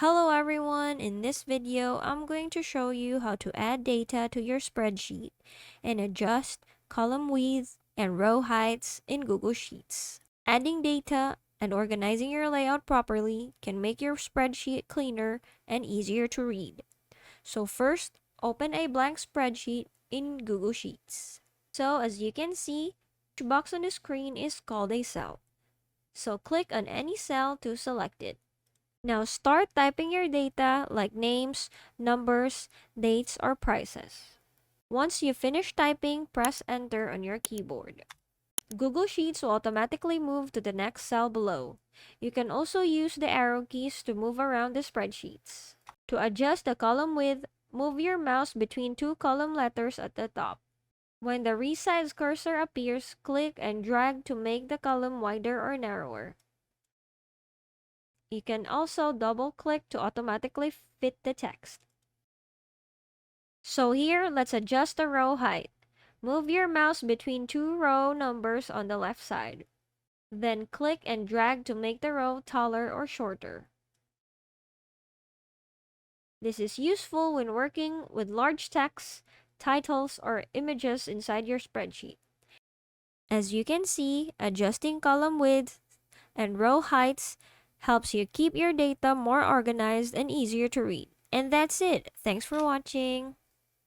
Hello everyone, in this video I'm going to show you how to add data to your spreadsheet and adjust column width and row heights in Google Sheets. Adding data and organizing your layout properly can make your spreadsheet cleaner and easier to read. So first, open a blank spreadsheet in Google Sheets. So as you can see, each box on the screen is called a cell. So click on any cell to select it. Now start typing your data like names, numbers, dates, or prices. Once you finish typing, press enter on your keyboard. Google Sheets will automatically move to the next cell below. You can also use the arrow keys to move around the spreadsheets. To adjust the column width, move your mouse between two column letters at the top. When the resize cursor appears, click and drag to make the column wider or narrower. You can also double-click to automatically fit the text. So here, let's adjust the row height. Move your mouse between two row numbers on the left side. Then click and drag to make the row taller or shorter. This is useful when working with large text, titles, or images inside your spreadsheet. As you can see, adjusting column width and row heights helps you keep your data more organized and easier to read. And that's it. Thanks for watching.